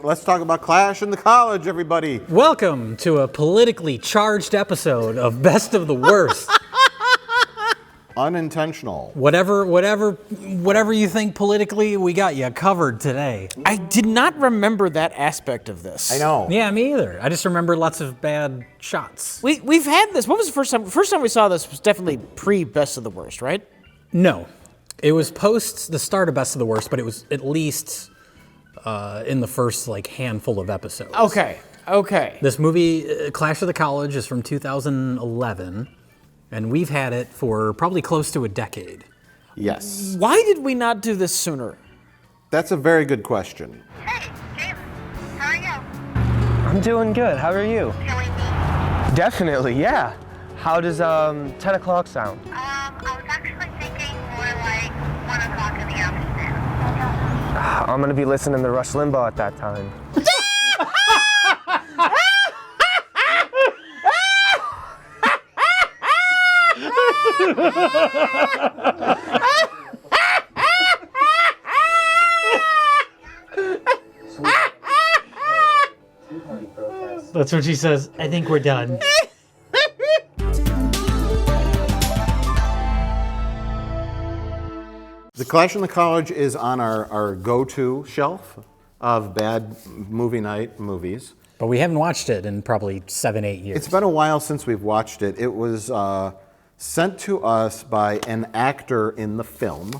Let's talk about Clash in the College, everybody. Welcome to a politically charged episode of Best of the Worst. Unintentional. Whatever you think politically, we got you covered today. I did not remember that aspect of this. I know. Yeah, me either. I just remember lots of bad shots. We've had this. When was the first time? First time we saw this was definitely pre-Best of the Worst, right? No, it was post the start of Best of the Worst, but it was at least in the first handful of episodes. Okay. This movie, Clash of the College, is from 2011. And we've had it for probably close to a decade. Yes. Why did we not do this sooner? That's a very good question. Hey, James. How are you? I'm doing good. How are you? Feeling me? Definitely, yeah. How does 10 o'clock sound? I was actually thinking more like 1 o'clock in the afternoon. I'm gonna be listening to Rush Limbaugh at that time. That's what she says. I think we're done. The Clash in the College is on our go-to shelf of bad movie night movies. But we haven't watched it in probably 7-8 years. It's been a while since we've watched it. It was sent to us by an actor in the film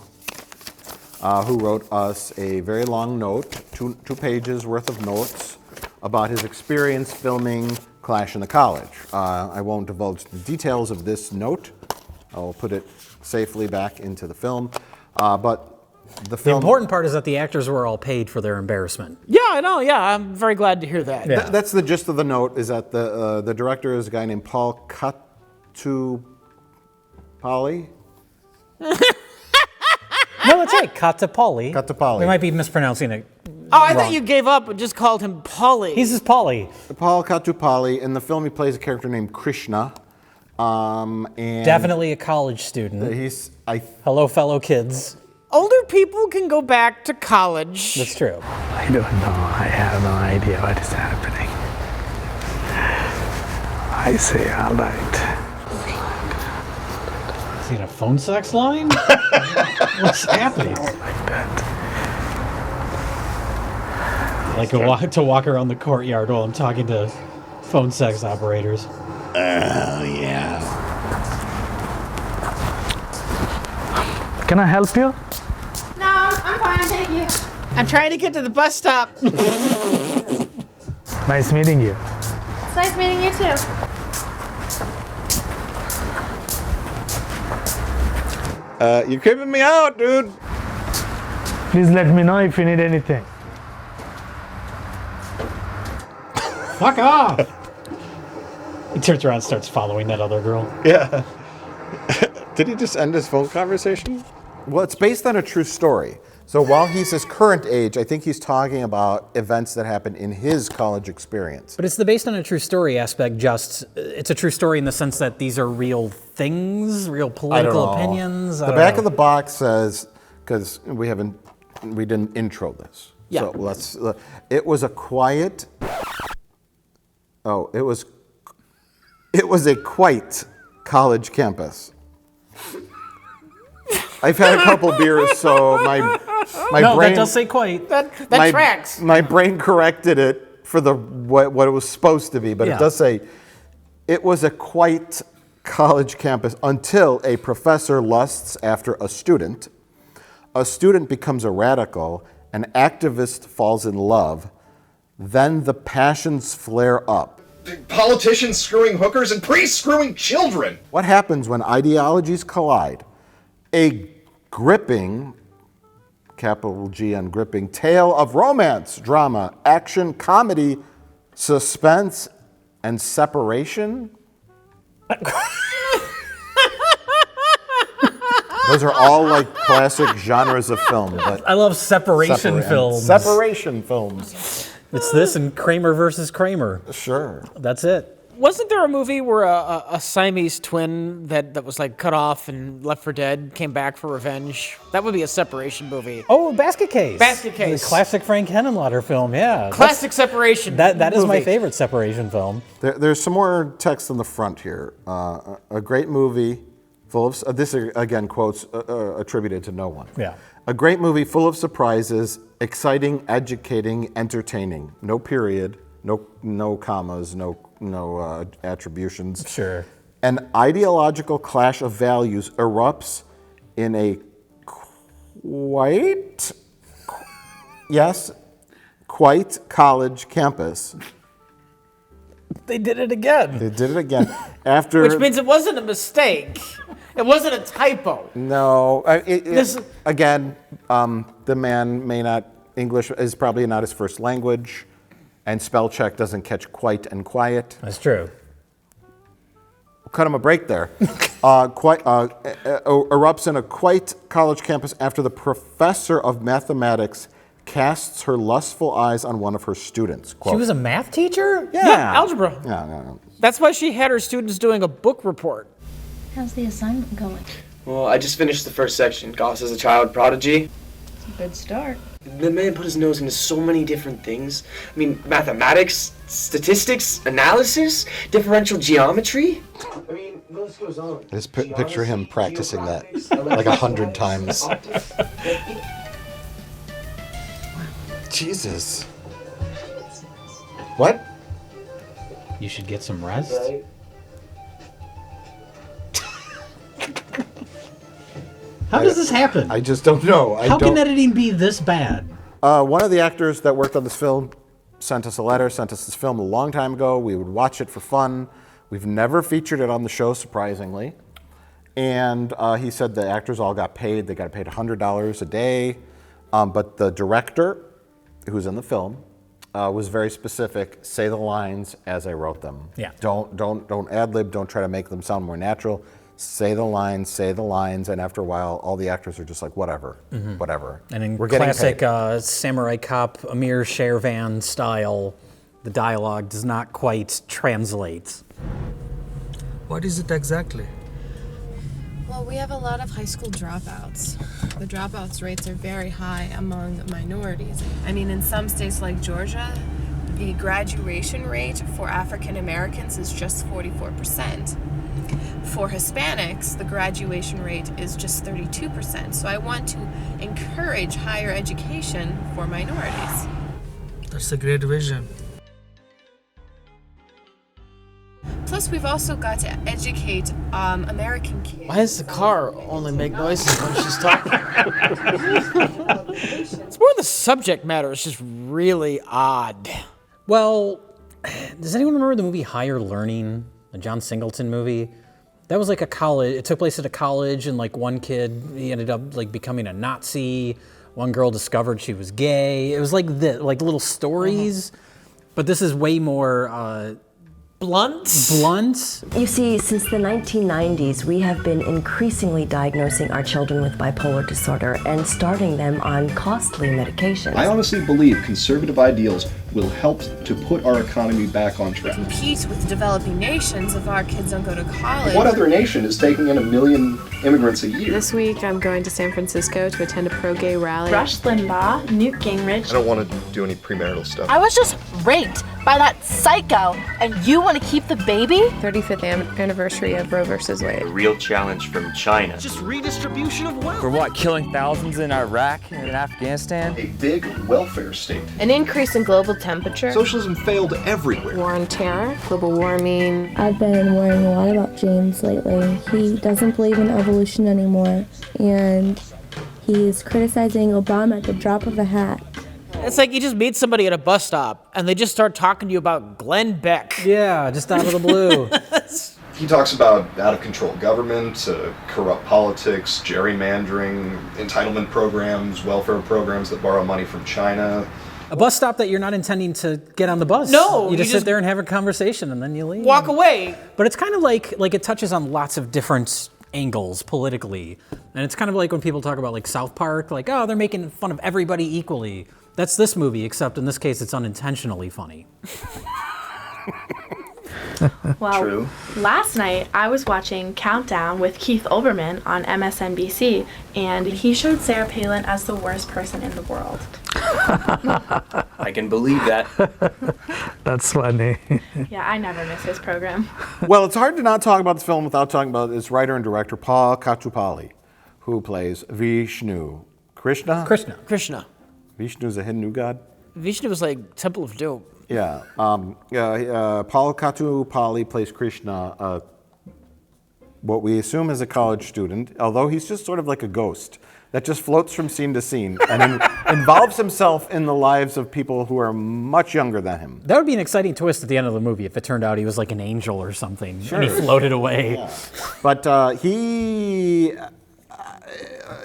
who wrote us a very long note, two pages worth of notes about his experience filming Clash in the College. I won't divulge the details of this note. I'll put it safely back into the film. But the film... The important part is that the actors were all paid for their embarrassment. Yeah, I know. Yeah, I'm very glad to hear that. Yeah. That's the gist of the note, is that the director is a guy named Paul Katupali. No, that's right. Katapali. Katapali. We might be mispronouncing it. Oh, I thought wrong. you gave up and just called him Polly. He's just Polly. Paul Katupali. In the film, he plays a character named Krishna. And Definitely a college student. Hello, fellow kids. Older people can go back to college. That's true. I don't know. I have no idea what is happening. I say, all right. Is he in a phone sex line? What's happening? Like that. To walk around the courtyard while I'm talking to phone sex operators. yeah. Can I help you? No, I'm fine, thank you. I'm trying to get to the bus stop. Nice meeting you. It's nice meeting you too. You're creeping me out, dude. Please let me know if you need anything. Fuck off! He turns around and starts following that other girl. Yeah. Did he just end his phone conversation? Well, it's based on a true story. So while he's his current age, I think he's talking about events that happened in his college experience. But it's the based on a true story aspect, it's a true story in the sense that these are real things, real political opinions. The back of the box says, because we didn't intro this. Yeah. So it was a quiet, it was a quite college campus. I've had a couple beers, so my no, brain... that does say quite. That tracks. My brain corrected it for what it was supposed to be, but it does say, it was a quite college campus until a professor lusts after a student becomes a radical, an activist falls in love, then the passions flare up. Politicians screwing hookers and priests screwing children. What happens when ideologies collide? A gripping, capital G on gripping, tale of romance, drama, action, comedy, suspense, and separation? Those are all classic genres of film. But I love separation films. Separation films. It's this and Kramer versus Kramer. Sure. That's it. Wasn't there a movie where a Siamese twin that was like cut off and left for dead came back for revenge? That would be a separation movie. Oh, Basket Case. Basket Case. The classic Frank Henenlotter film, yeah. Classic separation. That is my movie. favorite separation film. There's some more text on the front here. A great movie full of, this are, again, quotes attributed to no one. Yeah. A great movie full of surprises, exciting, educating, entertaining. No period, no commas, no attributions. Sure. An ideological clash of values erupts in a quite college campus. They did it again. They did it again. After, Which means it wasn't a mistake. It wasn't a typo. no, again, the man may not, English is probably not his first language, and spell check doesn't catch quite and quiet. That's true. Cut him a break there. Erupts in a quite college campus after the professor of mathematics casts her lustful eyes on one of her students. Quote, She was a math teacher? yeah. Algebra. No. That's why she had her students doing a book report. How's the assignment going? Well, I just finished the first section. Goss is a child prodigy. It's a good start. The man put his nose into so many different things. I mean, mathematics, statistics, analysis, differential geometry. I mean, the list goes on. Just picture him practicing that like 100 times. Jesus. What? You should get some rest. Right? How does this happen? I just don't know. How can editing be this bad? One of the actors that worked on this film sent us a letter, sent us this film a long time ago. We would watch it for fun. We've never featured it on the show, surprisingly. And he said the actors all got paid. They got paid $100 a day. But the director, who's in the film, was very specific. Say the lines as I wrote them. Yeah. Don't ad-lib. Don't try to make them sound more natural. Say the lines, and after a while, all the actors are just like, whatever. And in We're getting classic paid. Samurai Cop, Amir Shervan style, the dialogue does not quite translate. What is it exactly? Well, we have a lot of high school dropouts. The dropouts rates are very high among minorities. I mean, in some states like Georgia, the graduation rate for African Americans is just 44%. For Hispanics, the graduation rate is just 32%. So I want to encourage higher education for minorities. That's a great vision. Plus, we've also got to educate American kids. Why does the car only make noises when she's talking? It's more the subject matter. It's just really odd. Well, does anyone remember the movie Higher Learning, the John Singleton movie? That was like a college, it took place at a college, and like one kid, he ended up like becoming a Nazi. One girl discovered she was gay. It was like little stories, but this is way more Blunt? You see, since the 1990s, we have been increasingly diagnosing our children with bipolar disorder and starting them on costly medications. I honestly believe conservative ideals will help to put our economy back on track. Compete with developing nations if our kids don't go to college. What other nation is taking in 1 million immigrants a year? This week, I'm going to San Francisco to attend a pro-gay rally. Rush Limbaugh, Newt Gingrich. I don't want to do any premarital stuff. I was just raped by that psycho, and you want to keep the baby? 35th anniversary of Roe versus Wade. A real challenge from China. Just redistribution of wealth. For what, killing thousands in Iraq and Afghanistan? A big welfare state. An increase in global temperature. Socialism failed everywhere. War on terror, global warming. I've been worrying a lot about James lately. He doesn't believe in evolution anymore, and he's criticizing Obama at the drop of a hat. It's like you just meet somebody at a bus stop, and they just start talking to you about Glenn Beck. Yeah, just out of the blue. He talks about out-of-control government, corrupt politics, gerrymandering, entitlement programs, welfare programs that borrow money from China. A bus stop that you're not intending to get on the bus. No, you just sit there and have a conversation, and then you leave. Walk away. But it's kind of like it touches on lots of different angles politically, and it's kind of like when people talk about like South Park, like, oh, they're making fun of everybody equally. That's this movie, except in this case, it's unintentionally funny. Well, True. last night I was watching Countdown with Keith Olbermann on MSNBC, and he showed Sarah Palin as the worst person in the world. I can believe that. That's funny. Yeah, I never miss his program. Well, it's hard to not talk about this film without talking about its writer and director, Paul Kattupalli, who plays Vishnu. Krishna? Krishna. Vishnu's a Hindu god? Vishnu was like Temple of Doom. Yeah. Paul Kattupalli plays Krishna, what we assume is a college student, although he's just sort of like a ghost that just floats from scene to scene and involves himself in the lives of people who are much younger than him. That would be an exciting twist at the end of the movie if it turned out he was like an angel or something and he floated away. Yeah. But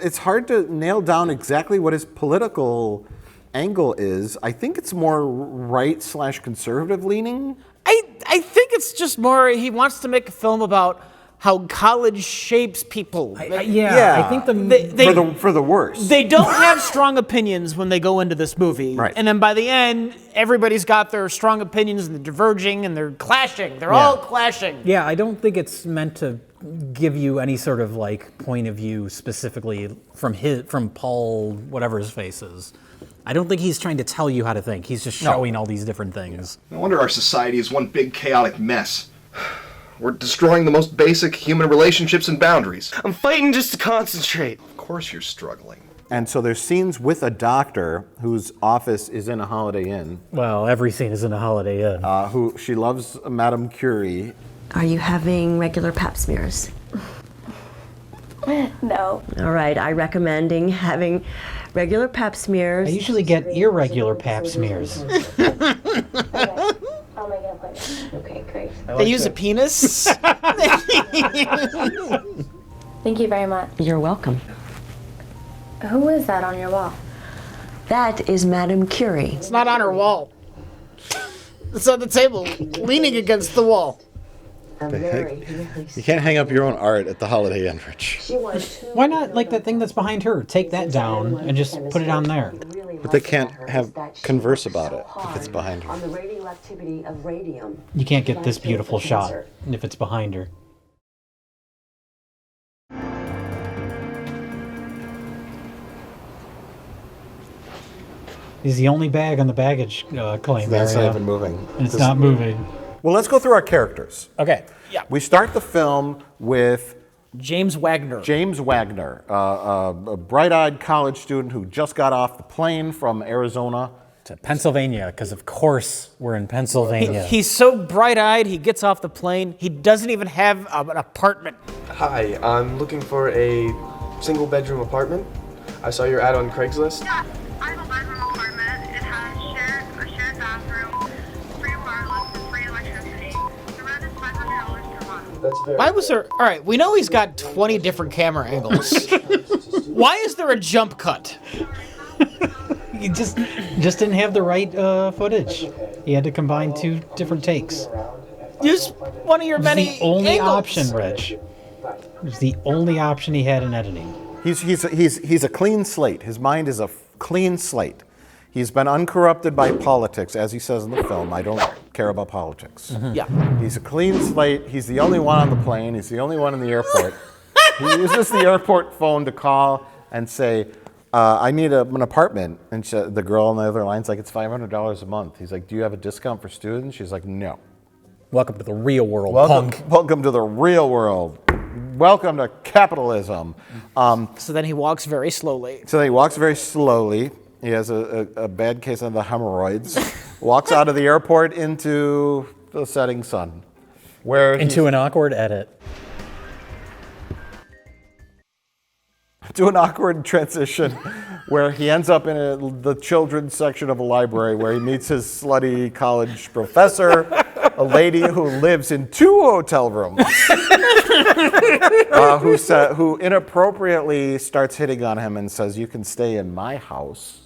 it's hard to nail down exactly what his political angle is. I think it's more right/conservative leaning. I think it's just more he wants to make a film about how college shapes people. I think for the worse. They don't have strong opinions when they go into this movie. Right. And then by the end, everybody's got their strong opinions and they're diverging and they're clashing. They're all clashing. Yeah, I don't think it's meant to give you any sort of like point of view specifically from Paul, whatever his face is. I don't think he's trying to tell you how to think. He's just showing all these different things. No wonder our society is one big chaotic mess. We're destroying the most basic human relationships and boundaries. I'm fighting just to concentrate. Of course you're struggling. And so there's scenes with a doctor whose office is in a Holiday Inn. Well, every scene is in a Holiday Inn. Who she loves Madame Curie. Are you having regular pap smears? No. All right, I recommending having regular pap smears. I usually get irregular pap smears. I'll make an appointment. Okay, great. They use a penis? Thank you very much. You're welcome. Who is that on your wall? That is Madame Curie. It's not on her wall. It's on the table, leaning against the wall. You can't hang up your own art at the Holiday Inn, Rich. Why not like that thing that's behind her? Take that down and just put it on there. But they can't converse about it if it's behind her. On the radioactivity of radium. You can't get this beautiful shot if it's behind her. He's the only bag on the baggage claim That's area. not even moving. And it's not moving. Well, let's go through our characters. Okay. Yeah. We start the film with James Wagner. James Wagner, a bright-eyed college student who just got off the plane from Arizona to Pennsylvania, because of course we're in Pennsylvania. He's so bright-eyed, he gets off the plane, he doesn't even have an apartment. Hi, I'm looking for a single-bedroom apartment. I saw your ad on Craigslist. Yeah, I have a bedroom apartment. It has a shared bathroom, free wireless, and free electricity. The rent is $500 per month. That's very Why was there... All right, we know he's got 20 different camera angles. Why is there a jump cut? He just didn't have the right footage. He had to combine two different takes. Use one of your many It's the only angles. option, Reg. It's the only option he had in editing. He's a clean slate. His mind is a clean slate. He's been uncorrupted by politics, as he says in the film. I don't care about politics. Yeah. He's a clean slate. He's the only one on the plane. He's the only one in the airport. He uses the airport phone to call and say, I need an apartment. And the girl on the other line's like, it's $500 a month. He's like, do you have a discount for students? She's like, no. Welcome to the real world, punk. Welcome to the real world. Welcome to capitalism. So then he walks very slowly. He has a bad case of the hemorrhoids. Walks out of the airport into the setting sun. Into an awkward edit. To an awkward transition where he ends up in the children's section of a library where he meets his slutty college professor, a lady who lives in 2 hotel rooms, who inappropriately starts hitting on him and says, you can stay in my house.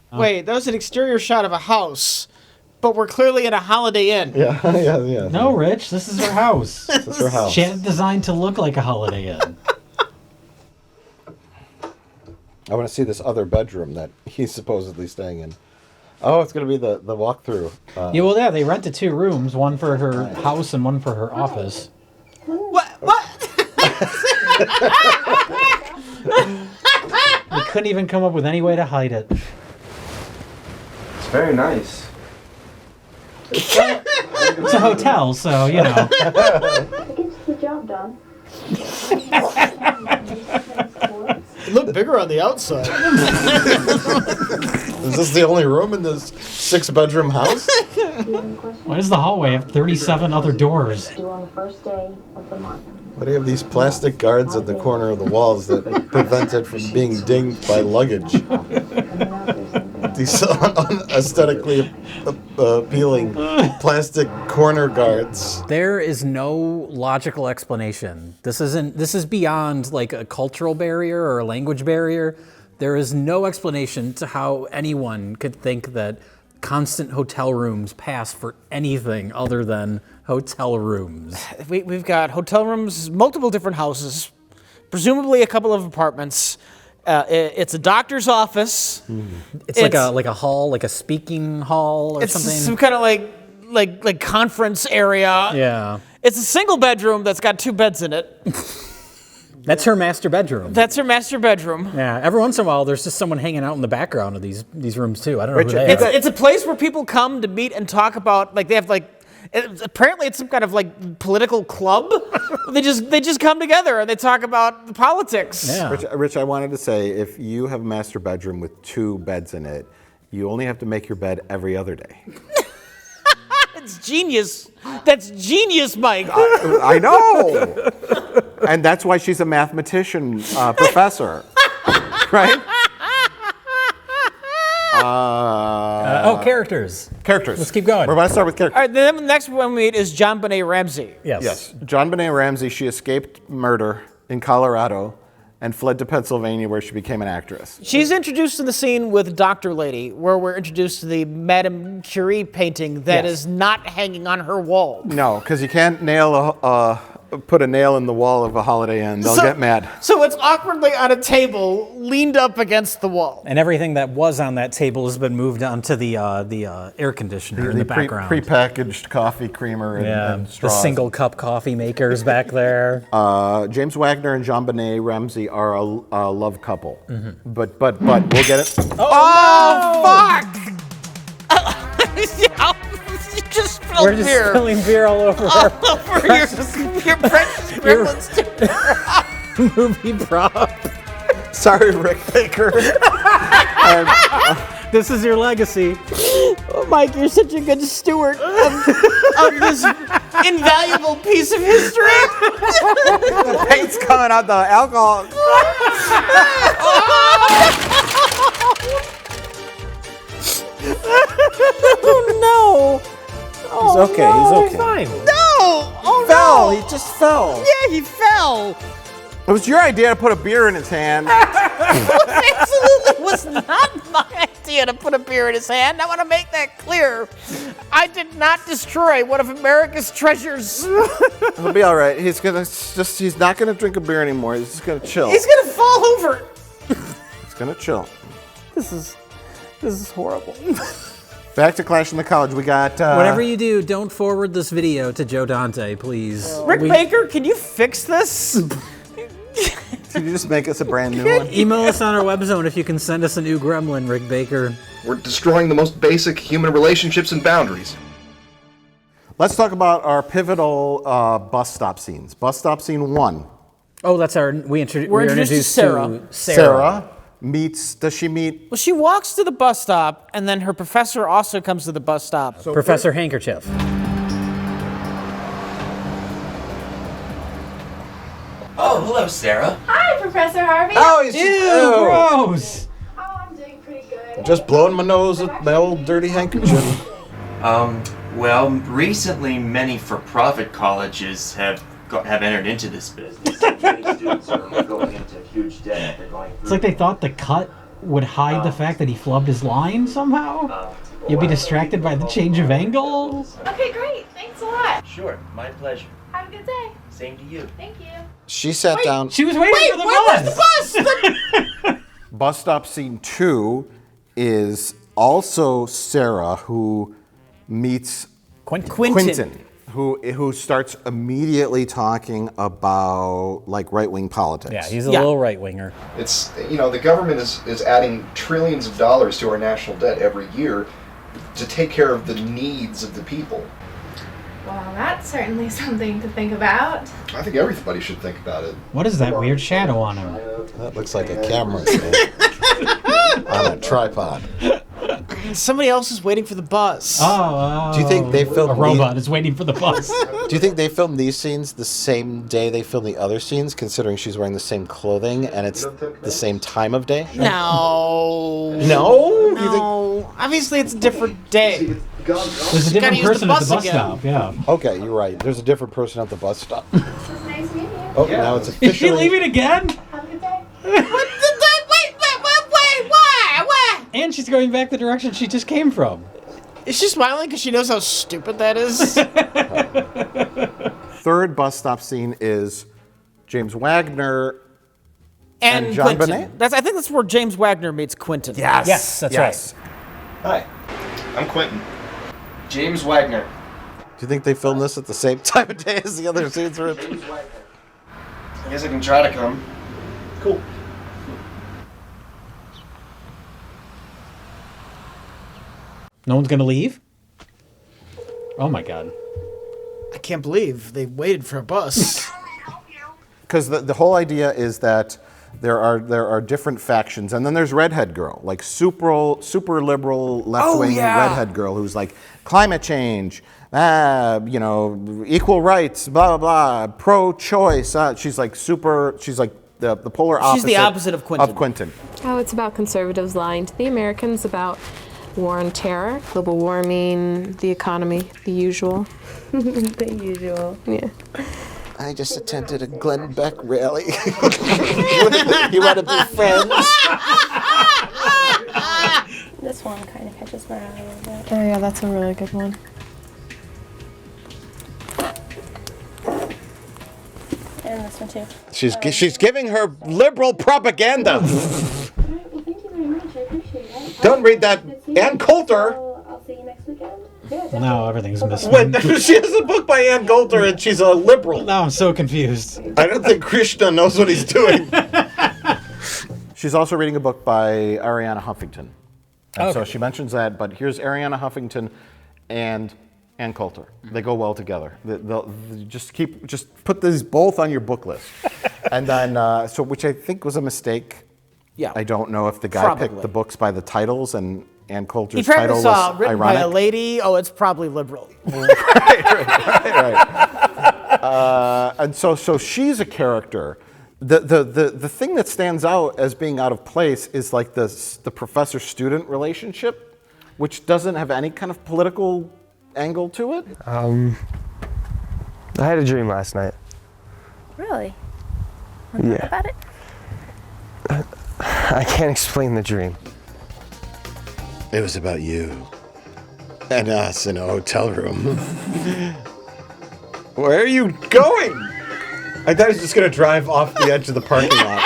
Wait, that was an exterior shot of a house, but we're clearly in a Holiday Inn. Yeah. No, Rich, this is her house. This is her house. She had it designed to look like a Holiday Inn. I want to see this other bedroom that he's supposedly staying in. Oh, it's going to be the walkthrough. Yeah, well, yeah, they rented 2 rooms, one for her house and one for her office. What? They couldn't even come up with any way to hide it. It's very nice. It's a hotel, so, you know. Gets the job done. It looked bigger on the outside. Is this the only room in this 6-bedroom house? Why does the hallway have 37 other doors? Due on the first day of the month. Why do you have these plastic guards at the corner of the walls that prevent it from being dinged by luggage? These aesthetically appealing plastic corner guards. There is no logical explanation. This is beyond like a cultural barrier or a language barrier. There is no explanation to how anyone could think that constant hotel rooms pass for anything other than hotel rooms. We've got hotel rooms, multiple different houses, presumably a couple of apartments. It's a doctor's office. It's like a hall, like a speaking hall or it's something. It's some kind of like conference area. Yeah. It's a single bedroom that's got 2 beds in it. That's her master bedroom. That's her master bedroom. Yeah. Every once in a while, there's just someone hanging out in the background of these rooms too. I don't know who they are. It's a place where people come to meet and talk about, like, they have apparently it's some kind of like political club. They just come together and they talk about politics. Yeah. Rich, I wanted to say, if you have a master bedroom with 2 beds in it, you only have to make your bed every other day. It's genius. That's genius, Mike. I know. And that's why she's a mathematician professor, right? Characters. Characters. Let's keep going. We're about to start with characters. All right, then the next one we meet is John Benet Ramsey. Yes. John Benet Ramsey, she escaped murder in Colorado and fled to Pennsylvania where she became an actress. She's introduced in the scene with Dr. Lady, where we're introduced to the Madame Curie painting that is not hanging on her wall. No, because you can't put a nail in the wall of a Holiday Inn. They'll get mad. So it's awkwardly on a table, leaned up against the wall. And everything that was on that table has been moved onto the air conditioner in the background. Prepackaged coffee creamer and straws. The single cup coffee makers back there. James Wagner and John Benet Ramsey are a love couple. Mm-hmm. But we'll get it. Fuck! You just spilled We're just beer. spilling beer all over All our over your precious Gremlins movie prop. Sorry, Rick Baker. This is your legacy. Oh, Mike, you're such a good steward of this invaluable piece of history. The paint's coming out, the alcohol. Oh, no. He's okay. He's okay. He's fine. No! Oh, Fell. no! He just fell. Yeah, he fell. It was your idea to put a beer in his hand. It absolutely was not my idea to put a beer in his hand. I want to make that clear. I did not destroy one of America's treasures. He'll be all right. He's not gonna drink a beer anymore. He's just gonna chill. He's gonna fall over. He's gonna chill. This is horrible. Back to Clash in the College. We got. Whatever you do, don't forward this video to Joe Dante, please. Rick Baker, can you fix this? Can you just make us a brand new one? Email us on our web zone if you can send us a new gremlin, Rick Baker. We're destroying the most basic human relationships and boundaries. Let's talk about our pivotal bus stop scenes. Bus stop scene 1. Oh, that's we're introduced to Sarah. Sarah does she meet? Well, she walks to the bus stop, and then her professor also comes to the bus stop. Professor Handkerchief. Oh, hello, Sarah. Hi, Professor Harvey. Oh, he's gross. Oh, I'm doing pretty good. Just blowing my nose with my old dirty handkerchief. Well, recently many for-profit colleges have entered into this business. Many students are going into huge debt. They're going through. It's like they thought the cut would hide the fact that he flubbed his line somehow. You'll be distracted by the change of angle. Okay, great. Thanks a lot. Sure, my pleasure. Have a good day. Same to you. Thank you. She sat down. She was waiting for the Where's bus. the bus? Bus stop scene 2 is also Sarah, who meets Quentin. who starts immediately talking about like right-wing politics. Yeah, he's a little right-winger. It's, the government is adding trillions of dollars to our national debt every year to take care of the needs of the people. Well, that's certainly something to think about. I think everybody should think about it. What is that weird shadow on him? That looks like a camera stand on a tripod. Somebody else is waiting for the bus. Oh, Do you think they filmed a robot is waiting for the bus? Do you think they filmed these scenes the same day they filmed the other scenes, considering she's wearing the same clothing and it's the same time of day? No. No? No. Obviously, it's a different day. There's a different person at the bus stop. Yeah. Okay, you're right. There's a different person at the bus stop. Nice meeting you. Oh, now it's Is she officially. leaving again? Have a good day. Wait, why? And she's going back the direction she just came from. Is she smiling because she knows how stupid that is? Third bus stop scene is James Wagner and John Quentin. Bonet? I think that's where James Wagner meets Quentin. Yes, that's right. Hi, I'm Quentin. James Wagner. Do you think they filmed this at the same time of day as the other scenes were? I guess I can try to come. Cool. No one's gonna leave? Oh my god. I can't believe they waited for a bus. Because the whole idea is that there are different factions, and then there's Redhead Girl, like super liberal left-wing redhead girl who's like climate change, equal rights, blah blah blah, pro-choice. She's like the polar opposite. She's the opposite of Quentin. Oh, it's about conservatives lying to the Americans about war on terror, global warming, the economy, the usual. The usual. Yeah. I just attended a Glenn Beck rally. You want to be friends? This one kind of catches my eye a little bit. Oh yeah, that's a really good one. And this one too. She's giving her liberal propaganda. Well, thank you very much. I appreciate it. Don't read that. Ann Coulter. I'll see you next weekend. Now everything's missing. Wait, she has a book by Ann Coulter and she's a liberal. Now I'm so confused. I don't think Krishna knows what he's doing. She's also reading a book by Arianna Huffington. And so she mentions that, but here's Arianna Huffington and Ann Coulter. They go well together. They'll just put these both on your book list. And then, which I think was a mistake. Yeah. I don't know if the guy picked the books by the titles and Ann Coulter's He probably title saw was written ironic. by a lady. Oh, it's probably liberal. right. And so she's a character. The thing that stands out as being out of place is like the professor-student relationship, which doesn't have any kind of political angle to it. I had a dream last night. Really? Wanna talk about it? I can't explain the dream. It was about you and us in a hotel room. Where are you going? I thought he was just going to drive off the edge of the parking lot.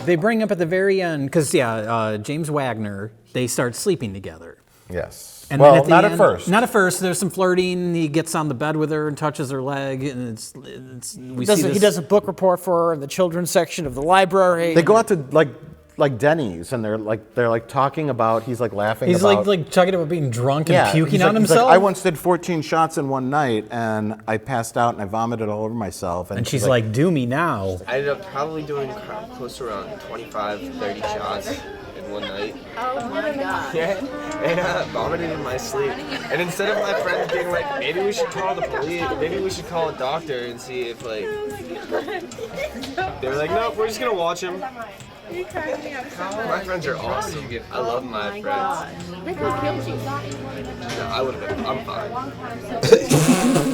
They bring up at the very end, because, James Wagner, they start sleeping together. Yes. And well, then at not the at end, first. Not at first. There's some flirting. He gets on the bed with her and touches her leg, and he does a book report for her in the children's section of the library. They go out to like Denny's, and they're like talking about. He's like laughing. He's about, like talking about being drunk and puking on he's himself. Like, I once did 14 shots in one night, and I passed out and I vomited all over myself. And she's like, "Do me now." I ended up probably doing close to around 25, 30 shots in one night. Oh my god. Yeah, and vomited in my sleep. And instead of my friends being like, maybe we should call the police, maybe we should call a doctor and see if they were like, nope, we're just gonna watch him. My friends are awesome. I love my friends. They could have killed you. No, I would have been. I'm fine.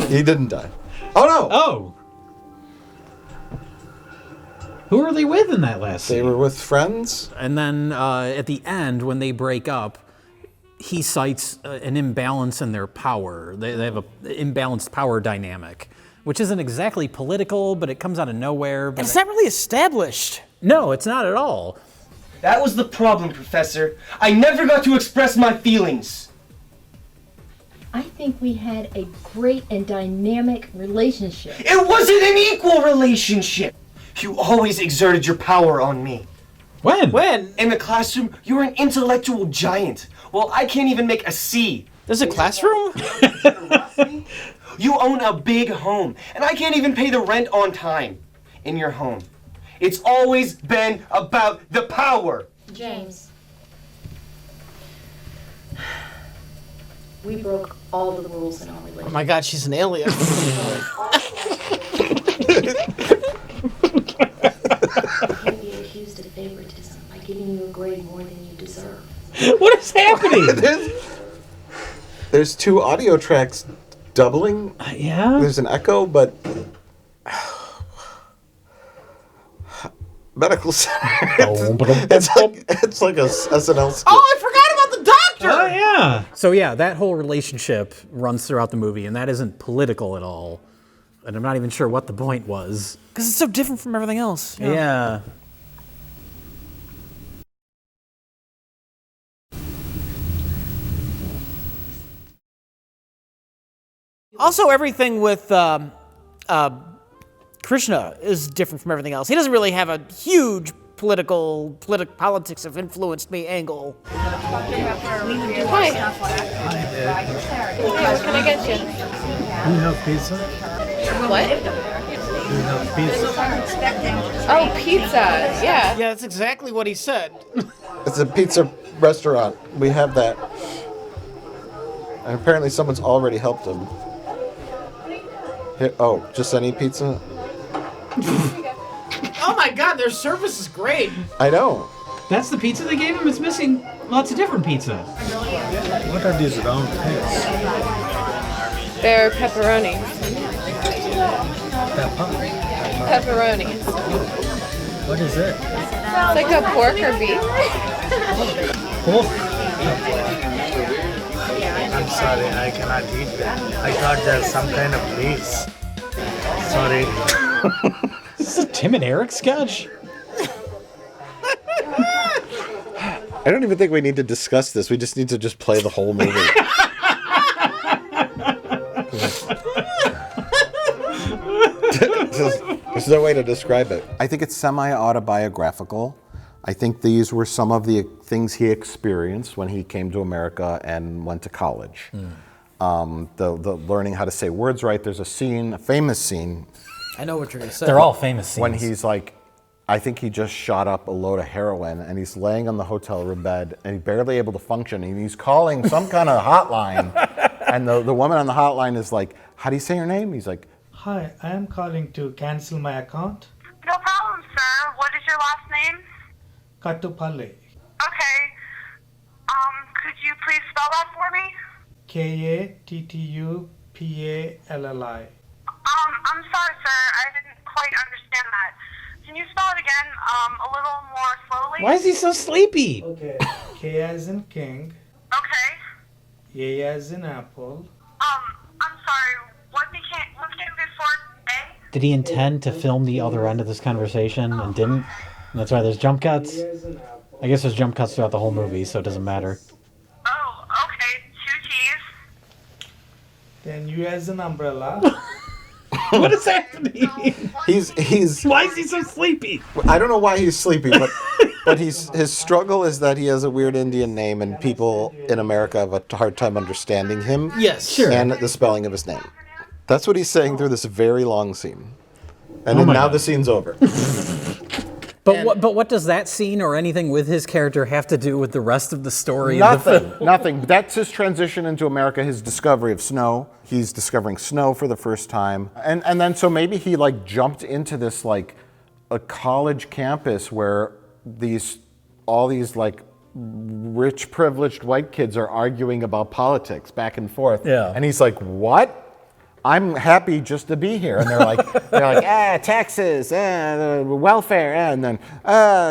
He didn't die. Oh no! Oh. Who were they with in that last scene? They were with friends. And then at the end, when they break up, he cites an imbalance in their power. They have an imbalanced power dynamic, which isn't exactly political, but it comes out of nowhere. But it's not really established. No, it's not at all. That was the problem, Professor. I never got to express my feelings. I think we had a great and dynamic relationship. It wasn't an equal relationship. You always exerted your power on me. When? When? In the classroom, you were an intellectual giant. Well, I can't even make a C. There's a classroom? You own a big home, and I can't even pay the rent on time in your home. It's always been about the power. James. We broke all the rules in our Oh relationship. my god, she's an alien. I can't be accused of favoritism by giving you a grade more than you deserve. What is happening? There's two audio tracks doubling. Yeah. There's an echo, but medical center. it's like a SNL skit. Oh, I forgot about the doctor! Oh, yeah. So yeah, that whole relationship runs throughout the movie, and that isn't political at all. And I'm not even sure what the point was. Because it's so different from everything else. Yeah. Also, everything with Krishna is different from everything else. He doesn't really have a huge politics have influenced me angle. Hi. What can I get you? You have pizza? What? You have pizza? Oh, pizza. Yeah. Yeah, that's exactly what he said. It's a pizza restaurant. We have that. And apparently someone's already helped him. Here, oh, just any pizza? Oh my god, their service is great. I know. That's the pizza they gave him? It's missing lots of different pizza. What are these round things? They're pepperoni. Pepperoni. What is it? It's like a pork or beef. Pork? I'm sorry, I cannot eat that. I thought there's some kind of grease. Sorry. Is this a Tim and Eric sketch? I don't even think we need to discuss this. We just need to just play the whole movie. There's no way to describe it. I think it's semi-autobiographical. I think these were some of the things he experienced when he came to America and went to college. The learning how to say words right. There's a scene, a famous scene. I know what you're going to say. They're all famous scenes. When he's like, I think he just shot up a load of heroin and he's laying on the hotel room bed and he's barely able to function and he's calling some kind of hotline and the woman on the hotline is like, how do you say your name? He's like, Hi, I am calling to cancel my account. No problem, sir. What is your last name? Kattupalli. Okay. Could you please spell that for me? Kattupalli. I'm sorry, sir. I didn't quite understand that. Can you spell it again, a little more slowly? Why is he so sleepy? Okay. K as in king. Okay. A as in apple. I'm sorry. What came before A? Did he intend to film the other end of this conversation and didn't? And that's why there's jump cuts? I guess there's jump cuts throughout the whole movie, so it doesn't matter. Oh, okay. 2 T's. Then U as in umbrella. What is happening? He's. Why is he so sleepy? I don't know why he's sleepy, but his struggle is that he has a weird Indian name and people in America have a hard time understanding him. Yes, sure. And the spelling of his name. That's what he's saying through this very long scene. And Oh then my now God. the scene's over. But what does that scene or anything with his character have to do with the rest of the story? Nothing. That's his transition into America, his discovery of snow. He's discovering snow for the first time. And then so maybe he like jumped into this like a college campus where all these like rich privileged white kids are arguing about politics back and forth. Yeah. And he's like, "What? I'm happy just to be here." And they're like, taxes, welfare, and then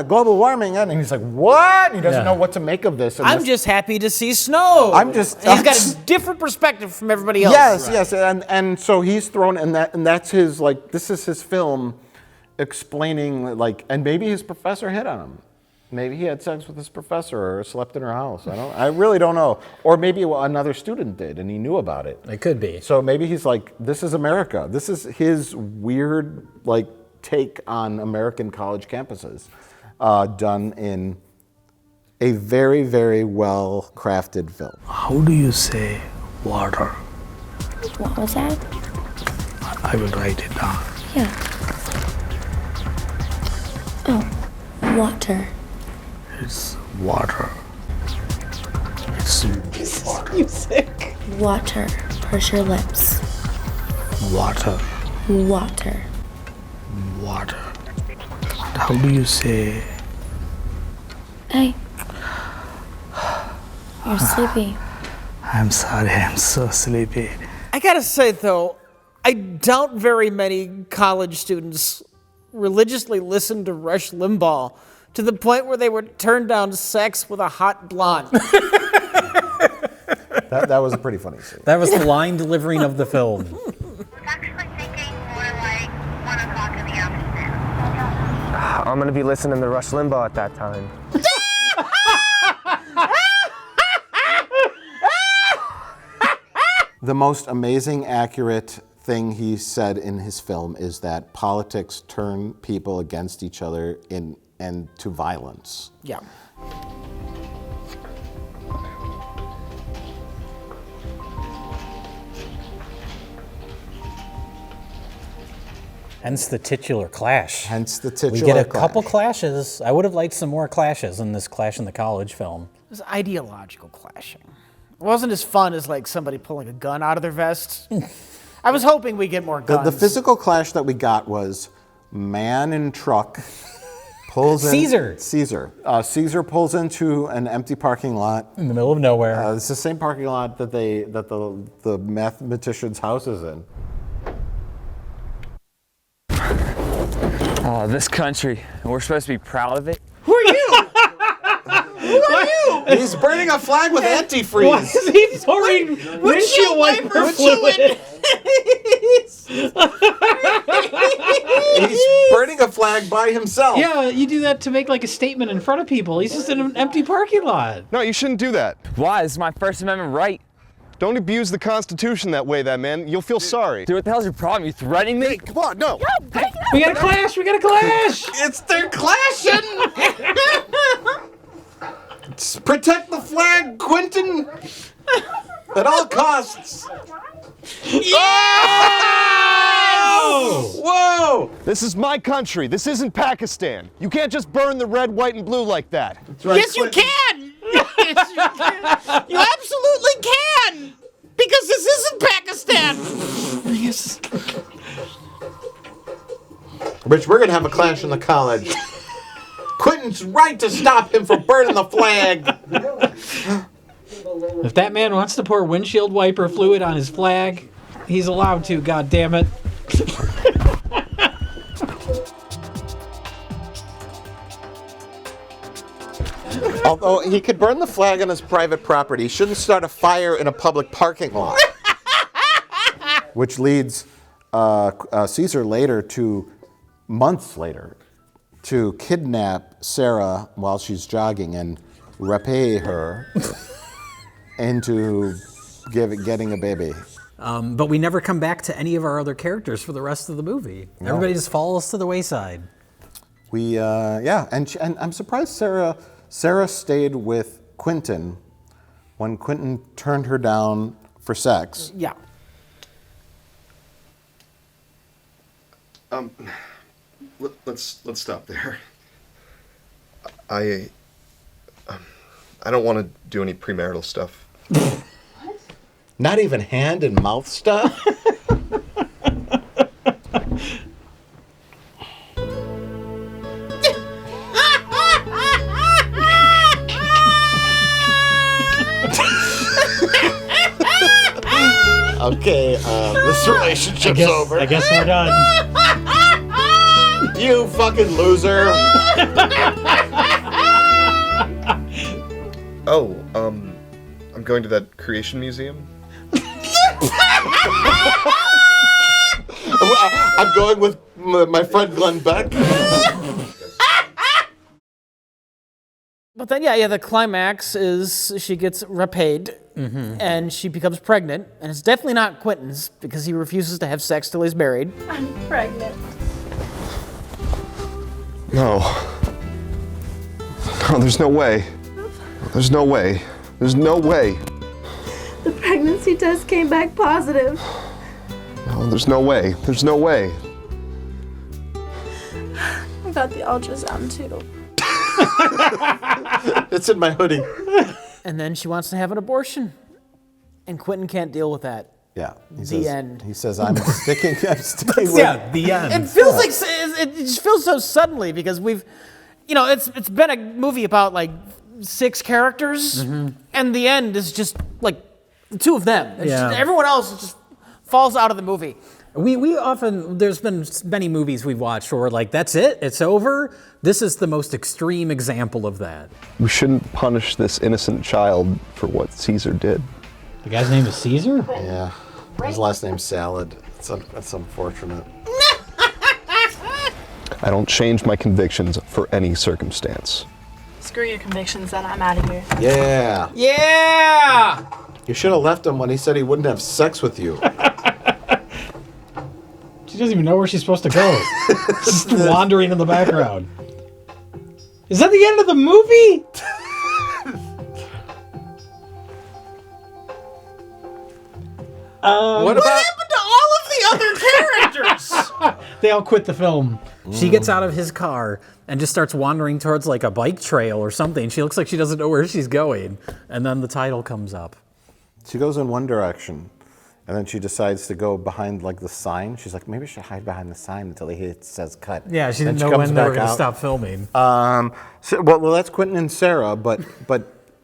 global warming, and he's like, what? He doesn't know what to make of this. And I'm just happy to see snow. He's got a different perspective from everybody else. Yes, and so he's thrown, and that's his like. This is his film, explaining like, and maybe his professor hit on him. Maybe he had sex with his professor or slept in her house. I really don't know. Or maybe another student did and he knew about it. It could be. So maybe he's like, this is America. This is his weird like take on American college campuses, done in a very, very well crafted film. How do you say water? What was that? I will write it down. Yeah. Oh, water. It's water. It's water. You sick? Water. Push your lips. Water. Water. Water. How do you say? Hey. You're sleepy. I'm sorry, I'm so sleepy. I gotta say though, I doubt very many college students religiously listened to Rush Limbaugh to the point where they would turn down sex with a hot blonde. That was a pretty funny scene. That was the line delivering of the film. I'm gonna be listening to Rush Limbaugh at that time. The most amazing, accurate thing he said in his film is that politics turn people against each other and to violence. Yeah. Hence the titular clash. Hence the titular We get a clash. couple clashes. I would have liked some more clashes in this Clash in the College film. It was ideological clashing. It wasn't as fun as like somebody pulling a gun out of their vest. I was hoping we get more guns. The physical clash that we got was man in truck pulls in. Caesar. Caesar pulls into an empty parking lot in the middle of nowhere. It's the same parking lot that the mathematician's house is in. Oh, this country. We're supposed to be proud of it. Who are you? Who are you? He's burning a flag with antifreeze. Why is he pouring windshield wiper fluid? He's burning a flag by himself. Yeah, you do that to make like a statement in front of people. He's just in an empty parking lot. No, you shouldn't do that. Why? This is my First Amendment right. Don't abuse the Constitution that way, man. You'll feel sorry. Dude, what the hell's your problem? You threatening me? Hey, come on, no. We got a clash! We got a clash! They're clashing! Protect the flag, Quentin! At all costs! Oh! Whoa! This is my country. This isn't Pakistan. You can't just burn the red, white, and blue like that. Right, Yes, you can! Yes, you can! You absolutely can! Because this isn't Pakistan! Yes. Rich, we're gonna have a clash in the college. Quentin's right to stop him from burning the flag. If that man wants to pour windshield wiper fluid on his flag, he's allowed to, God damn it. Although he could burn the flag on his private property, he shouldn't start a fire in a public parking lot. Which leads Caesar months later, to kidnap Sarah while she's jogging and repay her into getting a baby. But we never come back to any of our other characters for the rest of the movie. No. Everybody just falls to the wayside. And I'm surprised Sarah stayed with Quentin when Quentin turned her down for sex. Yeah. Let's stop there. I don't want to do any premarital stuff. Not even hand and mouth stuff? Okay, this relationship's over. I guess we're done. You fucking loser. Oh, I'm going to that creation museum. I'm going with my friend Glenn Beck. But then, yeah, the climax is she gets repaid, and she becomes pregnant, and it's definitely not Quentin's because he refuses to have sex till he's married. I'm pregnant. No. No, there's no way. There's no way. There's no way. The pregnancy test came back positive. No, there's no way. There's no way. I got the ultrasound too. It's in my hoodie. And then she wants to have an abortion, and Quentin can't deal with that. Yeah. The end. He says, I'm sticking with... Yeah, the end. It feels like it just feels so suddenly because we've, it's been a movie about like 6 characters, and the end is just like the 2 of them. It's just, everyone else just falls out of the movie. We often, there's been many movies we've watched where we're like, that's it, it's over. This is the most extreme example of that. We shouldn't punish this innocent child for what Caesar did. The guy's name is Caesar? Yeah. His last name's Salad. That's unfortunate. I don't change my convictions for any circumstance. Screw your convictions, then I'm out of here. Yeah. Yeah! You should have left him when he said he wouldn't have sex with you. She doesn't even know where she's supposed to go. Just wandering in the background. Is that the end of the movie? What happened to all of the other characters? They all quit the film. She gets out of his car and just starts wandering towards like a bike trail or something. She looks like she doesn't know where she's going. And then the title comes up. She goes in one direction, and then she decides to go behind like the sign. She's like, maybe I should hide behind the sign until it says cut. Yeah, she didn't Then know comes when they were back going to out. stop filming. Well, that's Quentin and Sarah, but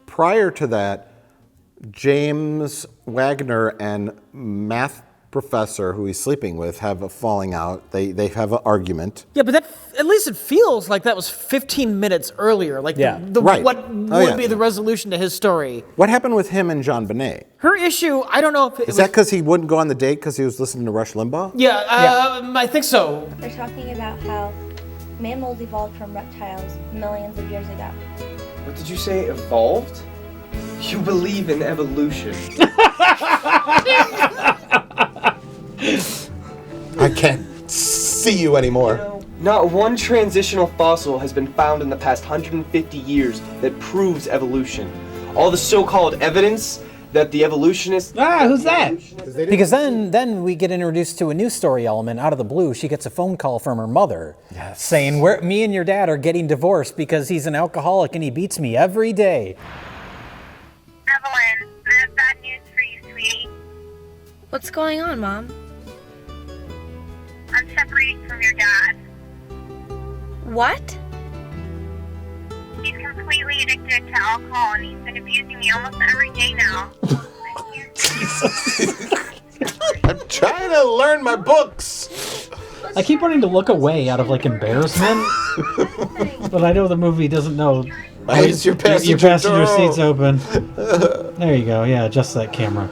prior to that, James Wagner and math professor who he's sleeping with have a falling out. They have an argument. Yeah, but at least it feels like that was 15 minutes earlier. Like Right. what would be the resolution to his story. What happened with him and John Bonet? Her issue, I don't know if it Is that because he wouldn't go on the date because he was listening to Rush Limbaugh? Yeah, I think so. They're talking about how mammals evolved from reptiles millions of years ago. What did you say, evolved? You believe in evolution. I can't see you anymore. Not one transitional fossil has been found in the past 150 years that proves evolution. All the so-called evidence that the evolutionists... who's that? Because then we get introduced to a new story element. Out of the blue, she gets a phone call from her mother saying, me and your dad are getting divorced because he's an alcoholic and he beats me every day. Evelyn, I have bad news for you, sweetie. What's going on, Mom? I'm separating from your dad. What? He's completely addicted to alcohol and he's been abusing me almost every day now. I'm trying to learn my books. I keep wanting to look away out of like embarrassment, but I know the movie doesn't know. Why is your passenger door? seat's open. There you go. Yeah, adjust that camera.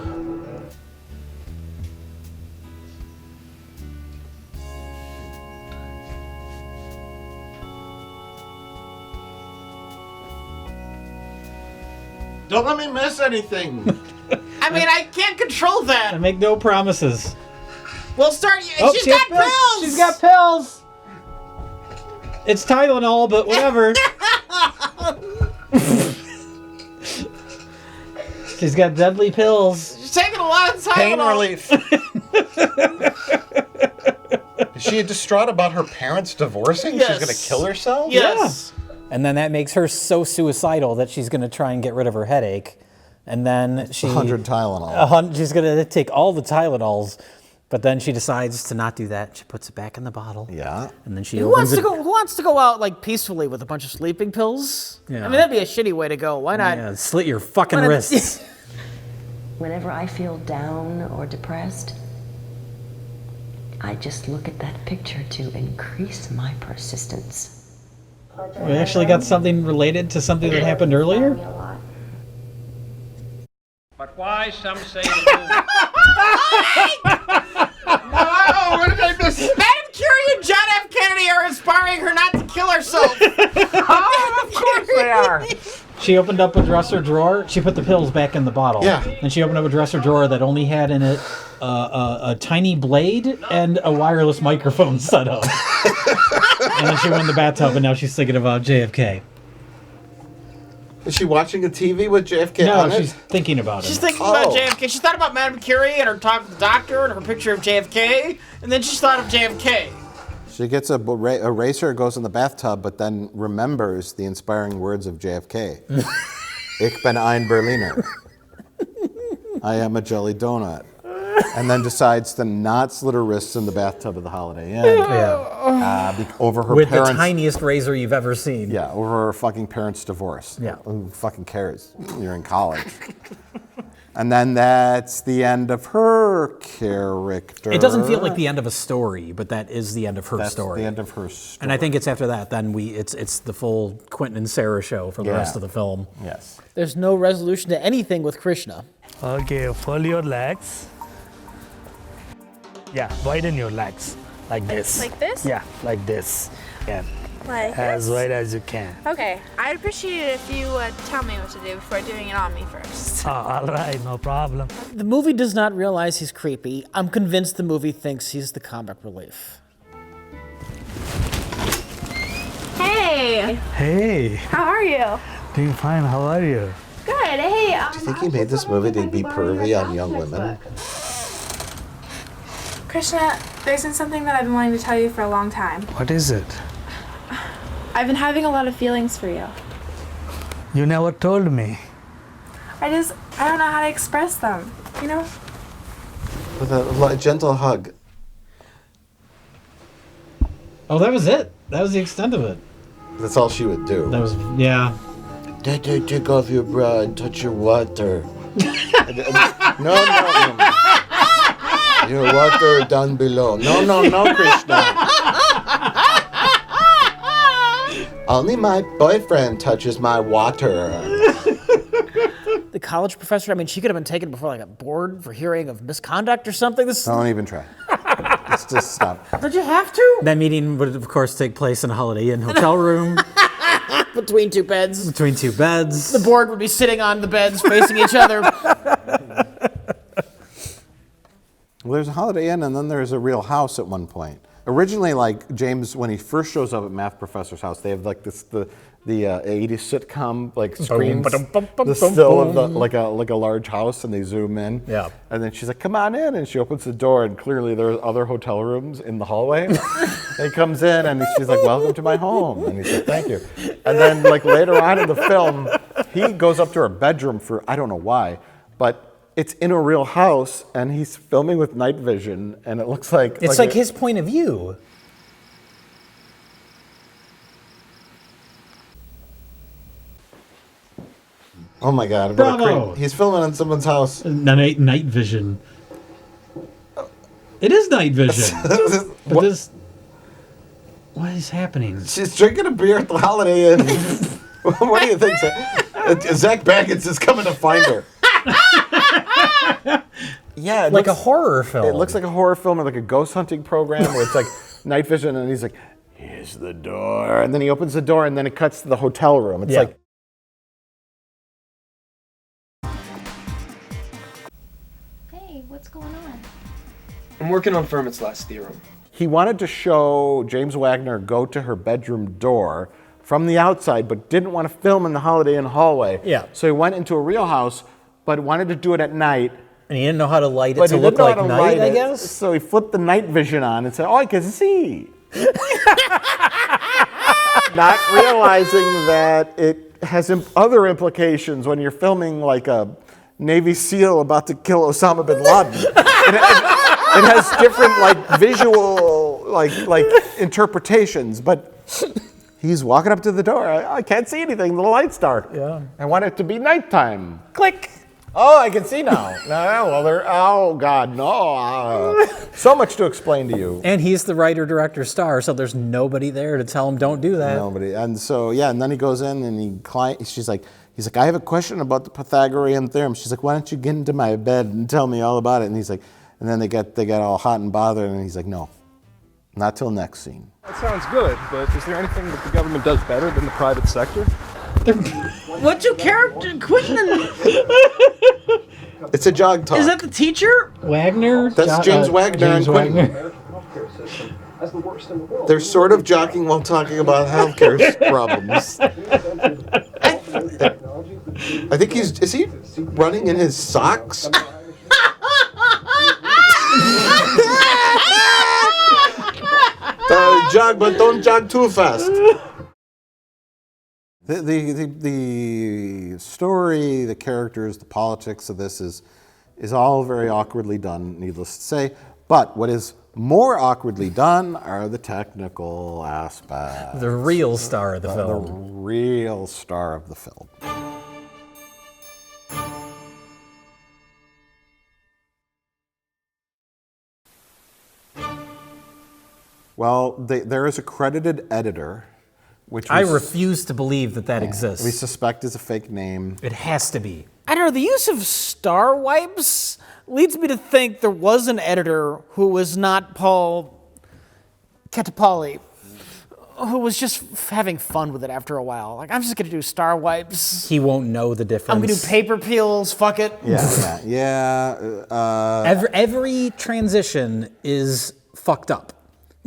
Don't let me miss anything. I mean, I can't control that. I make no promises. We'll start. Oh, She's got pills. She's got pills. It's Tylenol, but whatever. She's got deadly pills. She's taking a lot of Tylenol. Pain relief. Is she distraught about her parents divorcing? Yes. She's going to kill herself? Yes. And then that makes her so suicidal that she's going to try and get rid of her headache. And then she... 100 Tylenol. She's going to take all the Tylenols, but then she decides to not do that. She puts it back in the bottle. Yeah. And then she Who opens wants to go out like peacefully with a bunch of sleeping pills? Yeah. I mean, that'd be a shitty way to go. Why not? Yeah, slit your fucking Why not- wrists. Whenever I feel down or depressed, I just look at that picture to increase my persistence. We actually got something related to something that happened earlier? But why some say No, what did I miss? Madam Curie and John F. Kennedy are inspiring her not to kill herself. Oh, of course they are. She opened up a dresser drawer. She put the pills back in the bottle. Yeah. And she opened up a dresser drawer that only had in it a tiny blade and a wireless microphone set up. And then she went in the bathtub, and now she's thinking about JFK. Is she watching a TV with JFK No, on it? she's thinking about it. She's thinking about JFK. She thought about Madame Curie and her talk with the doctor and her picture of JFK, and then she thought of JFK. She gets a eraser, goes in the bathtub, but then remembers the inspiring words of JFK. Ich bin ein Berliner. I am a jelly donut. And then decides to not slit her wrists in the bathtub of the Holiday Inn. Over her With parents' the tiniest razor you've ever seen. Yeah, over her fucking parents' divorce. Yeah. Who fucking cares? You're in college. And then that's the end of her character. It doesn't feel like the end of a story, but that is the end of her story. That's the end of her story. And I think it's after that, then it's the full Quentin and Sarah show for the rest of the film. Yes. There's no resolution to anything with Krishna. Okay, fold your legs. Yeah, widen your legs. Like this. Like this? Yeah, like this. Yeah. Like As this? wide as you can. Okay, I'd appreciate it if you would tell me what to do before doing it on me first. Oh, all right, no problem. The movie does not realize he's creepy. I'm convinced the movie thinks he's the comic relief. Hey! Hey, How are you? doing fine. How are you? Good. Hey, Do you think he made this movie to be pervy on young women? Krishna, there's been something that I've been wanting to tell you for a long time. What is it? I've been having a lot of feelings for you. You never told me. I don't know how to express them, you know? With a gentle hug. Oh, that was it. That was the extent of it. That's all she would do. That was, yeah. Take off your bra and touch your water. No. Your water down below. No, Krishna. Only my boyfriend touches my water. The college professor, I mean, she could have been taken before like a board for hearing of misconduct or something. This Don't even try. Let's just stop. Did you have to? That meeting would, of course, take place in a Holiday Inn hotel room. Between two beds. Between two beds. The board would be sitting on the beds facing each other. Well, there's a Holiday Inn, and then there's a Real House at one point. Originally, like James, when he first shows up at Math Professor's house, they have like the 80s sitcom like screens, the still of the, like a large house, and they zoom in. Yeah. And then she's like, "Come on in," and she opens the door, and clearly there's other hotel rooms in the hallway. And he comes in, and she's like, "Welcome to my home," and he's like, "Thank you." And then like later on in the film, he goes up to her bedroom for I don't know why, but it's in a real house, and he's filming with night vision, and it looks like It's like his point of view. Oh my God! What a Bravo! creep. He's filming in someone's house. Night vision. It is night vision. But this. What is happening? She's drinking a beer at the Holiday Inn. What do you think? Zach Bagans is coming to find her. Yeah, Like a horror film. It looks like a horror film or like a ghost hunting program where it's like night vision, and he's like, "Here's the door," and then he opens the door, and then it cuts to the hotel room. It's like. Hey, what's going on? I'm working on Fermat's last theorem. He wanted to show James Wagner go to her bedroom door from the outside, but didn't want to film in the Holiday Inn hallway. Yeah. So he went into a real house, but wanted to do it at night. And he didn't know how to light it But to he look didn't know like how to night, light I it, guess. So he flipped the night vision on and said, "Oh, I can see." Not realizing that it has other implications when you're filming like a Navy SEAL about to kill Osama bin Laden. It has different like visual like interpretations, but he's walking up to the door. I can't see anything. The light's dark. Yeah. I want it to be nighttime. Click. Oh, I can see now. Oh God, no. So much to explain to you. And he's the writer, director, star, so there's nobody there to tell him don't do that. Nobody. And so, yeah, and then he goes in and he's like, I have a question about the Pythagorean theorem. She's like, why don't you get into my bed and tell me all about it? And he's like, and then they got all hot and bothered, and he's like, no, not till next scene. That sounds good, but is there anything that the government does better than the private sector? What's your character? Quentin? It's a jog talk. Is that the teacher? Wagner? That's James Wagner James and Quentin. Wagner. They're sort of jogging while talking about healthcare problems. I think is he running in his socks? Jog, but don't jog too fast. The story, the characters, the politics of this is all very awkwardly done, needless to say. But what is more awkwardly done are the technical aspects. The real star of the film. The real star of the film. Well, there is a credited editor, which I refuse to believe that exists. We suspect is a fake name. It has to be. I don't know, the use of star wipes leads me to think there was an editor who was not Paul Catapali, who was just having fun with it after a while. Like, I'm just going to do star wipes. He won't know the difference. I'm going to do paper peels, fuck it. Every transition is fucked up.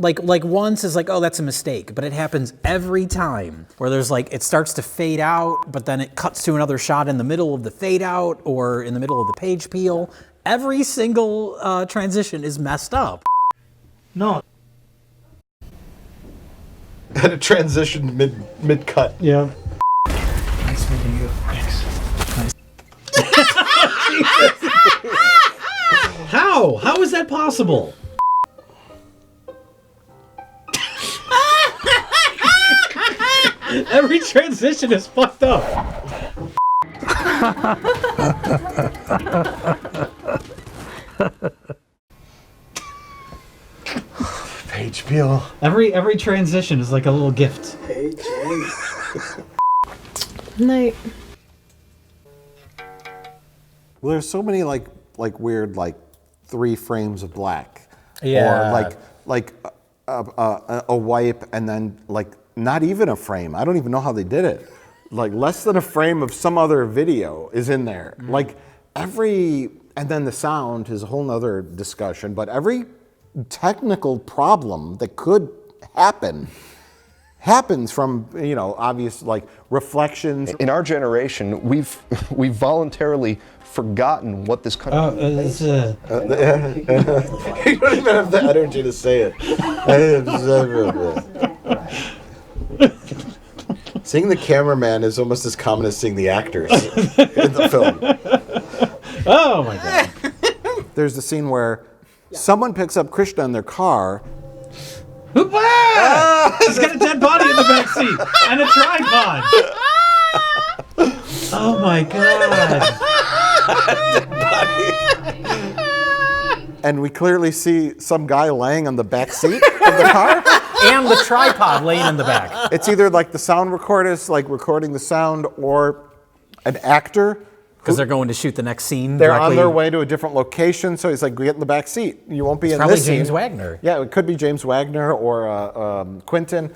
Like once is like, oh, that's a mistake, but it happens every time where there's like, it starts to fade out, but then it cuts to another shot in the middle of the fade out or in the middle of the page peel. Every single transition is messed up. No. Had a transition mid cut. Yeah. Nice meeting you. Thanks. How? How is that possible? Every transition is fucked up. Page peel. Every transition is like a little gift. Night. Well, there's so many like weird 3 frames of black. Yeah. Or like a wipe and then not even a frame. I don't even know how they did it. Like less than a frame of some other video is in there. Like and then the sound is a whole nother discussion, but every technical problem that could happens from, obvious reflections. In our generation, we've voluntarily forgotten what this country is. You don't even have the energy to say it. Seeing the cameraman is almost as common as seeing the actors in the film. Oh my god. There's the scene where someone picks up Krishna in their car. He's got a dead body in the back seat and a tripod. Oh my god. And we clearly see some guy laying on the back seat of the car. And the tripod laying in the back. It's either like the sound recordist recording the sound or an actor. Because they're going to shoot the next scene. They're directly. on their way to a different location, so he's like, get in the back seat. You won't be in probably this James scene. Wagner. Yeah, it could be James Wagner or Quentin.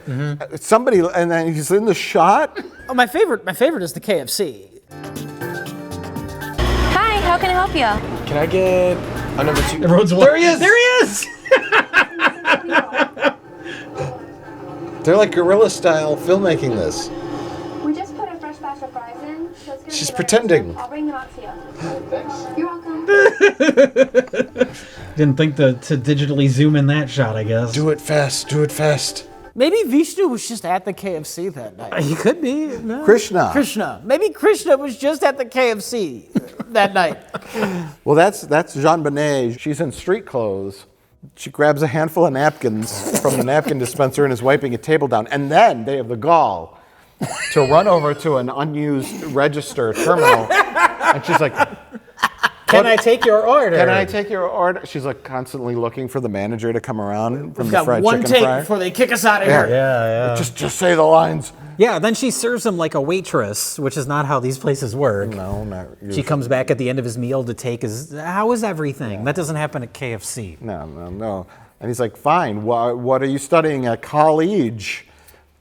Somebody, and then he's in the shot. Oh, my favorite is the KFC. Hi, how can I help you? Can I get a number 2? There he is! There he is! They're like guerrilla style filmmaking this. We just put a fresh batch of fries in, so it's gonna She's be pretending. I'll bring them out to you. Thanks. You're welcome. Didn't think to digitally zoom in that shot, I guess. Do it fast, do it fast. Maybe Vishnu was just at the KFC that night. He could be. No. Krishna. Maybe Krishna was just at the KFC that night. Well, that's Jean Benet. She's in street clothes. She grabs a handful of napkins from the napkin dispenser and is wiping a table down. And then they have the gall to run over to an unused register terminal. And she's like, Can I take your order? Can I take your order? She's like constantly looking for the manager to come around from We've the got fried one chicken take fryer. before they kick us out of here. Yeah. Just say the lines. Yeah, then she serves him like a waitress, which is not how these places work. No, not usually. She comes back at the end of his meal to take how is everything? Yeah. That doesn't happen at KFC. No. And he's like, fine, what are you studying at college?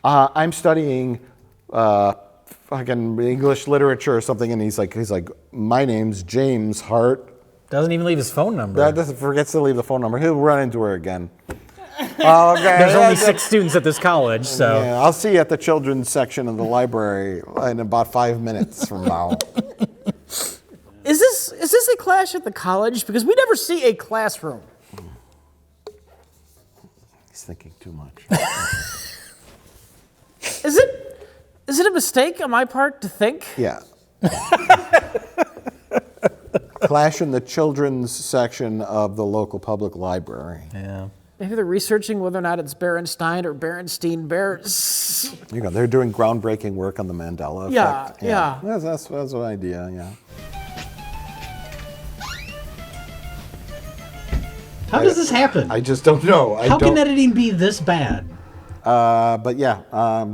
I'm studying fucking English literature or something, and he's like, my name's James Hart. Doesn't even leave his phone number. That doesn't forgets to leave the phone number. He'll run into her again. Oh, okay. There's only 6 students at this college, so. Yeah, I'll see you at the children's section of the library in about 5 minutes from now. Is this a class at the college? Because we never see a classroom. He's thinking too much. Is it a mistake on my part to think? Yeah. Clash in the children's section of the local public library. Yeah. Maybe they're researching whether or not it's Berenstein or Berenstein Bears. You know, they're doing groundbreaking work on the Mandela effect. Yeah. That's an idea, yeah. How does this happen? I just don't know. How can editing be this bad? But yeah.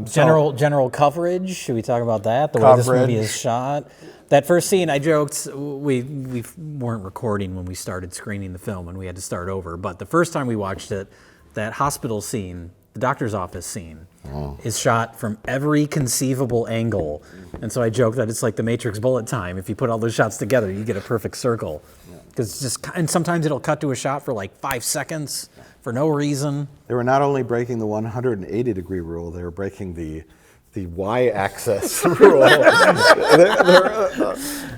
General coverage. Should we talk about that? The way this movie is shot. That first scene, I joked, we weren't recording when we started screening the film and we had to start over. But the first time we watched it, that hospital scene, the doctor's office scene, is shot from every conceivable angle. And so I joked that it's like the Matrix bullet time. If you put all those shots together, you get a perfect circle. And sometimes it'll cut to a shot for like 5 seconds for no reason. They were not only breaking the 180-degree rule, they were breaking the y-axis rule.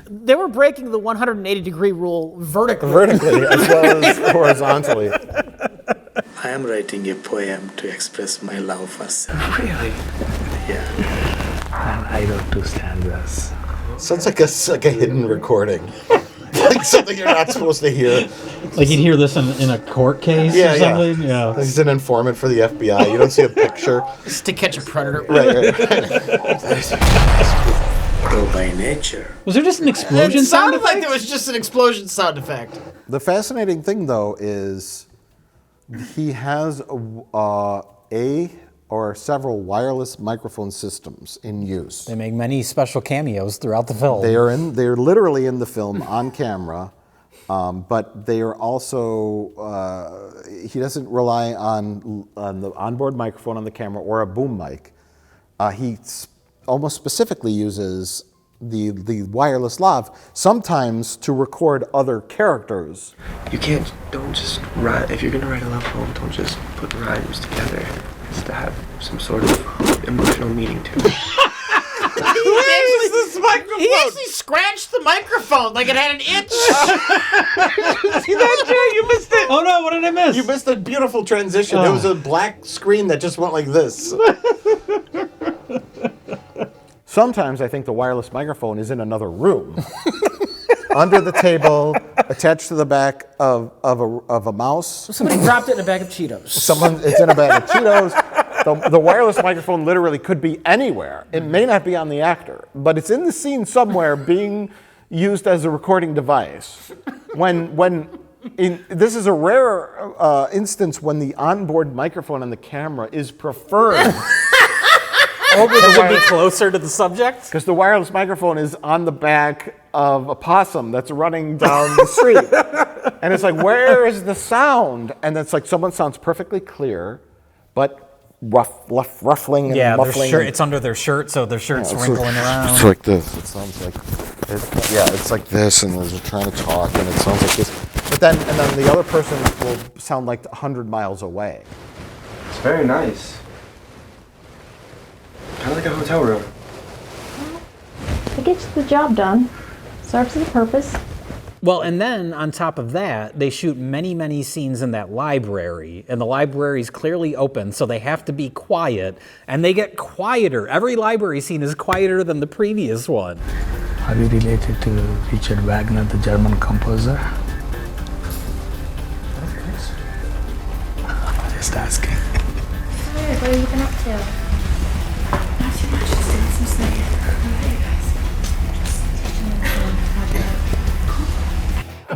They were breaking the 180-degree rule vertically. Vertically as well as horizontally. I am writing a poem to express my love for self. Really? Yeah. And I wrote 2 stanzas. Sounds like a hidden recording. Like something you're not supposed to hear. Like you'd hear this in a court case or something? Yeah. He's an informant for the FBI. You don't see a picture. Just to catch a predator. Right. Grow by nature. Was there just an explosion It sound sounded like effect? there was just an explosion sound effect. The fascinating thing, though, is he has a or several wireless microphone systems in use. They make many special cameos throughout the film. They're literally in the film on camera, but they are also, he doesn't rely on the onboard microphone on the camera or a boom mic. He almost specifically uses the wireless lav, sometimes to record other characters. Don't just write, if you're gonna write a love poem, don't just put rhymes together. It's to have some sort of emotional meaning to it. He actually scratched the microphone like it had an itch. See that, Jay? You missed it. Oh no, what did I miss? You missed a beautiful transition. There was a black screen that just went like this. Sometimes I think the wireless microphone is in another room. Under the table, attached to the back of a mouse. Somebody dropped it in a bag of Cheetos. It's in a bag of Cheetos. The wireless microphone literally could be anywhere. It may not be on the actor, but it's in the scene somewhere being used as a recording device. This is a rare instance when the onboard microphone on the camera is preferred. It would be closer to the subject? Because the wireless microphone is on the back of a possum that's running down the street. And it's like, where is the sound? And it's like someone sounds perfectly clear, but ruffling and muffling. It's under their shirt, so their shirt's wrinkling around. It's like this. It sounds like, it's like this, and they're trying to talk, and it sounds like this. But then the other person will sound like 100 miles away. It's very nice. Kind of like a hotel room. It gets the job done. Serves the purpose. Well, and then on top of that, they shoot many, many scenes in that library, and the library's clearly open, so they have to be quiet, and they get quieter. Every library scene is quieter than the previous one. Are you related to Richard Wagner, the German composer? Just asking. Hey, what have you been up to? Not too much, just doing some studying.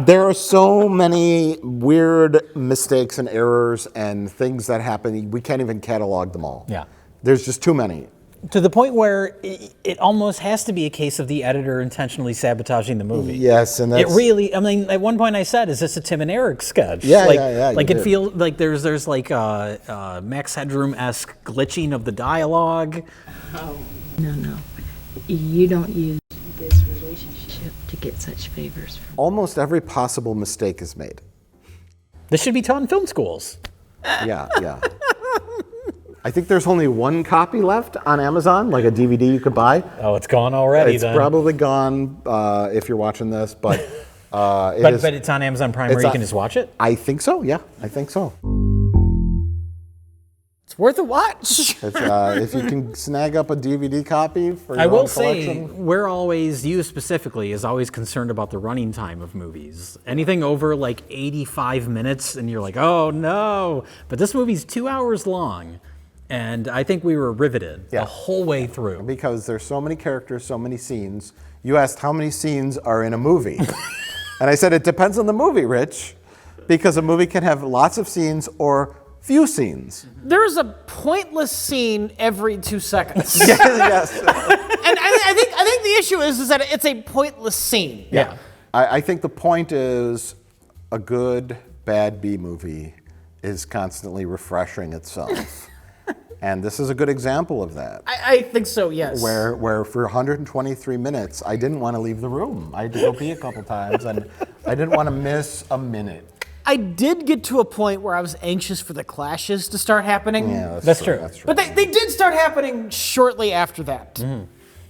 There are so many weird mistakes and errors and things that happen. We can't even catalog them all. Yeah. There's just too many. To the point where it almost has to be a case of the editor intentionally sabotaging the movie. Yes, and that's... It really, I mean, at one point I said, is this a Tim and Eric sketch? Yeah, yeah. Like it feels like there's like Max Headroom-esque glitching of the dialogue. No. you don't use this relationship to get such favors. Almost every possible mistake is made. This should be taught in film schools. Yeah. I think there's only one copy left on Amazon, like a DVD you could buy. Oh, it's gone already. It's probably gone if you're watching this, but but it's on Amazon Prime where you can just watch it? I think so, yeah. I think so. It's worth a watch. If you can snag up a DVD copy for your I will own say, collection. we're always, you specifically, is always concerned about the running time of movies. Anything over like 85 minutes, and you're like, oh no. But this movie's 2 hours long, and I think we were riveted the whole way through. Because there's so many characters, so many scenes. You asked how many scenes are in a movie. And I said, it depends on the movie, Rich, because a movie can have lots of scenes or few scenes. There's a pointless scene every 2 seconds. Yes. And I think the issue is that it's a pointless scene. Yeah. I think the point is a good, bad B movie is constantly refreshing itself. And this is a good example of that. I think so, yes. Where for 123 minutes, I didn't want to leave the room. I had to go pee a couple times, and I didn't want to miss a minute. I did get to a point where I was anxious for the clashes to start happening. Yeah, That's true. But they did start happening shortly after that.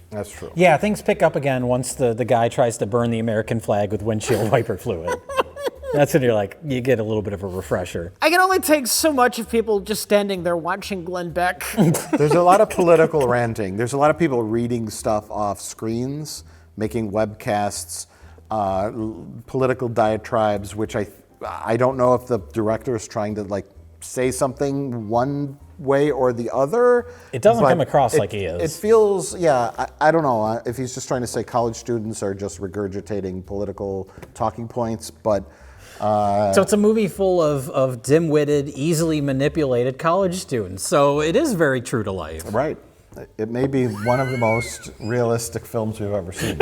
That's true. Yeah, things pick up again once the guy tries to burn the American flag with windshield wiper fluid. That's when you're like, you get a little bit of a refresher. I can only take so much of people just standing there watching Glenn Beck. There's a lot of political ranting. There's a lot of people reading stuff off screens, making webcasts, political diatribes, which I don't know if the director is trying to like say something one way or the other. It doesn't come across like he is. It feels, I don't know if he's just trying to say college students are just regurgitating political talking points, but... so it's a movie full of dim-witted, easily manipulated college students. So it is very true to life. Right. It may be one of the most realistic films we've ever seen.